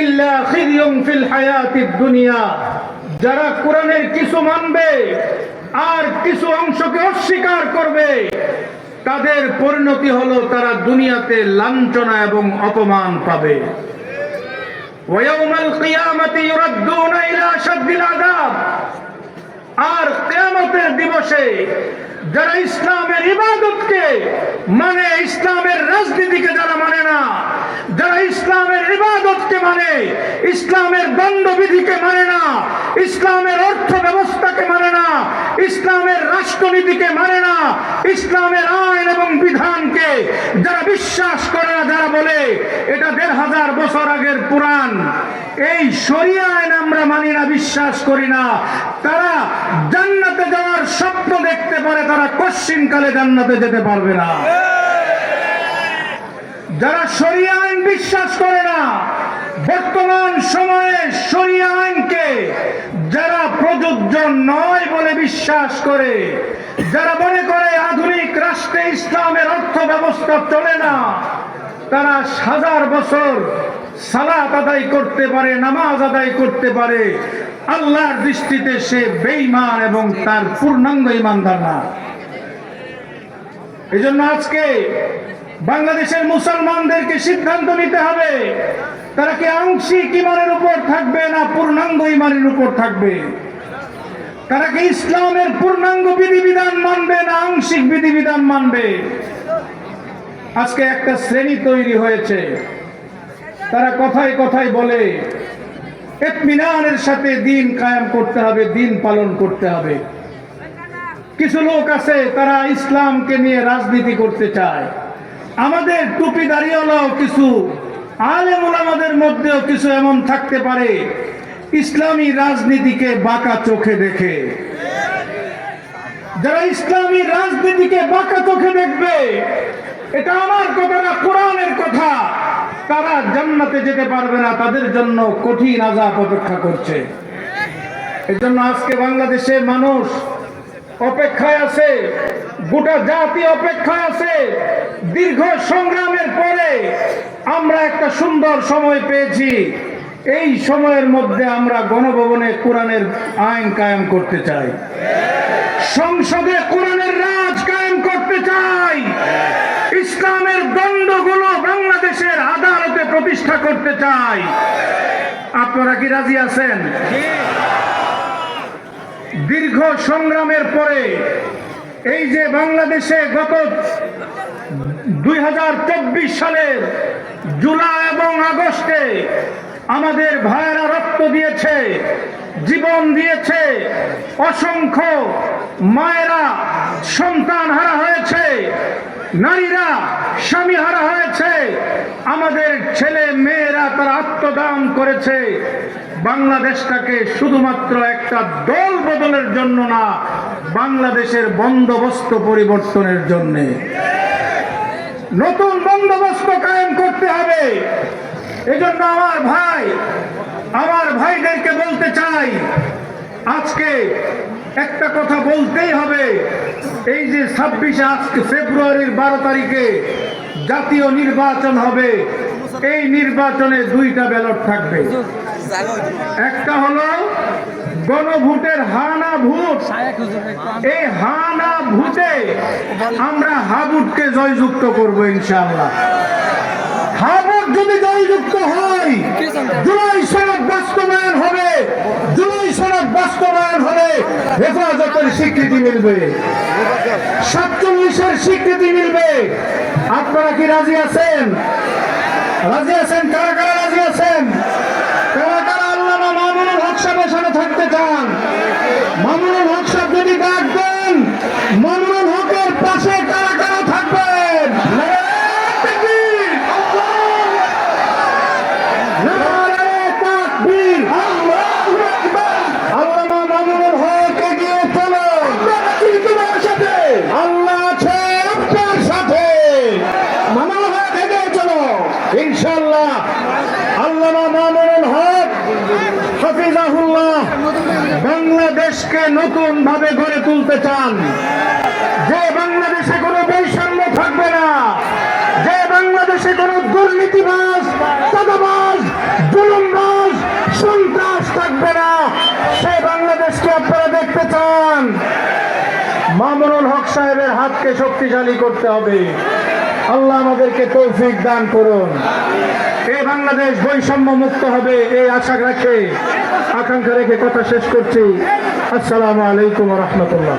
ইল্লা খিযুন ফিল হায়াতিদ দুনিয়া। যারা কোরআনের কিছু মানবে আর কিছু অংশকে অস্বীকার করবে, তাদের পরিণতি হলো তারা দুনিয়াতে লাঞ্ছনা এবং অপমান পাবে। ওয়া ইয়াউমাল কিয়ামাতি ইউরাদ্দুনা ইলা আশাদ্দিল আযাব। আর কিয়ামতের দিবসে যারা ইসলামের ইবাদতকে মানে, ইসলামের রাজনীতিকে যারা মানে না, যারা ইসলামের ইবাদতকে মানে, ইসলামের দণ্ডবিধিকে মানে না, ইসলামের অর্থ ব্যবস্থাকে মানে না, ইসলামের রাষ্ট্রনীতিকে মানে না, ইসলামের আইন এবং বিধানকে যারা বিশ্বাস করে না, যারা বলে এটা ১৫০০ বছর আগের পুরাণ, এই শরিয়া আইন আমরা মানি না, বিশ্বাস করি না, তারা জান্নাতে যাওয়ার স্বপ্ন দেখতে পারে, তারা কশ্চিনকালে জান্নাতে যেতে পারবে না। যারা শরিয়া আইন বিশ্বাস করে না, বর্তমান সময়ে শরিয়া আইনকে যারা প্রযোজ্য নয় বলে বিশ্বাস করে, যারা মনে করে আধুনিক রাষ্ট্রে ইসলামের অর্থ ব্যবস্থা চলে না, তারা ১০০০ বছর সালাত আদায় করতে পারে, নামাজ আদায় করতে পারে, আল্লাহর দৃষ্টিতে সে বেঈমান এবং তার পূর্ণাঙ্গ ঈমানদার না। এজন্য আজকে বাংলাদেশের মুসলমানদেরকে সিদ্ধান্ত নিতে হবে, তারা কি আংশিক ঈমানের উপর থাকবে না পূর্ণাঙ্গ ঈমানের উপর থাকবে? তারা কি ইসলামের পূর্ণাঙ্গ বিধিবিধান মানবে না আংশিক বিধিবিধান মানবে? আজকে একটা শ্রেণী তৈরি হয়েছে, তারা কথায় কথায় বলে ইতমিনানের সাথে দিন কায়েম করতে হবে, দিন পালন করতে হবে। কিছু লোক আছে তারা ইসলামকে নিয়ে রাজনীতি করতে চায়। আমাদের টুপি দাঁড়িয়েও কিছু আলেম ওলামাদের মধ্যেও কিছু এমন থাকতে পারে ইসলামী রাজনীতিকে বাঁকা চোখে দেখে। যারা ইসলামী রাজনীতিকে বাঁকা চোখে দেখবে, এটা আমার কথা না, কোরআনের কথা, তারা জান্নাতে যেতে পারবে না, তাদের জন্য কঠিন আযাব অপেক্ষা করছে। এজন্য আজকে বাংলাদেশের মানুষ অপেক্ষায় আছে, গোটা জাতি অপেক্ষায় আছে। দীর্ঘ সংগ্রামের পরে আমরা একটা সুন্দর সময় পেয়েছি। এই সময়ের মধ্যে আমরা গণভবনে কোরআনের আইন কায়েম করতে চাই, সংসদে কোরআনের রাজ কায়েম করতে চাই, ইসলামের দণ্ডগুলো বাংলাদেশের আদালতে প্রতিষ্ঠা করতে চাই। আপনারা কি রাজি আছেন? দীর্ঘ সংগ্রামের পরে এই যে বাংলাদেশে গত ২০২৪ সালের জুলাই এবং আগস্টে আমাদের ভাইয়েরা রক্ত দিয়েছে, জীবন দিয়েছে, অসংখ্য মায়েরা সন্তান হারা হয়েছে, নারীরা স্বামী হারা হয়েছে, আমাদের ছেলে মেয়েরা তারা আত্মদান করেছে। বাংলাদেশটাকে শুধুমাত্র একটা দল বদলের জন্য না, বাংলাদেশের বন্দোবস্ত পরিবর্তনের জন্য নতুন বন্দোবস্ত কায়েম করতে হবে। এজন্য আমার ভাইদেরকে বলতে চাই, আজকে একটা কথা বলতেই হবে। এই যে ২৬ আজকে ফেব্রুয়ারির ১২ তারিখে জাতীয় নির্বাচন হবে, এই নির্বাচনে ২টা ব্যালট থাকবে। একটা হলো গণভোটের হানা ভোট। এই হানা ভোটে আমরা হাবুটকে জয়যুক্ত করবো ইনশাআল্লাহ। হাবুট যদি জয়যুক্ত হয়, জুলাই সনদ বাস্তবায়ন হবে, জুলাই সনদ বাস্তবায়ন হলে হেফাজতের স্বীকৃতি মিলবে, ৪৭-এর স্বীকৃতি মিলবে। আপনারা কি রাজি আছেন? রাজি আছেন? কারা কারা রাজি আছেন? কারা কারা আল্লামা মামুনুল হক সাহেবের সাথে থাকতে চান? মামুনুল হক সাহেব যদি ডাক দেন, মামুনুল হকের পাশে কারা কারা থাকবেন? আল্লামা মামুনুল হক এগিয়ে চলো, তোমার সাথে আল্লাহ আছে, আপনার সাথে। মামুনুল হক এগিয়ে চলো ইনশাআল্লাহ। আল্লামা মামুনুল হক হাফিজাহুল্লাহ বাংলাদেশকে নতুন ভাবে গড়ে তুলতে চান, যে বাংলাদেশে কোনো বৈষম্য থাকবে না, যে বাংলাদেশে কোনো দুর্নীতিবাজ, চাঁদাবাজ, জুলুম চান? মামুনুল হক সাহেবের হাতকে শক্তিশালী করতে হবে। আল্লাহ আমাদেরকে তৌফিক দান করুন। এই বাংলাদেশ বৈষম্য মুক্ত হবে এই আশা রেখে, আকাঙ্ক্ষা রেখে কথা শেষ করছি। আসসালামু আলাইকুম ওয়া রাহমাতুল্লাহ।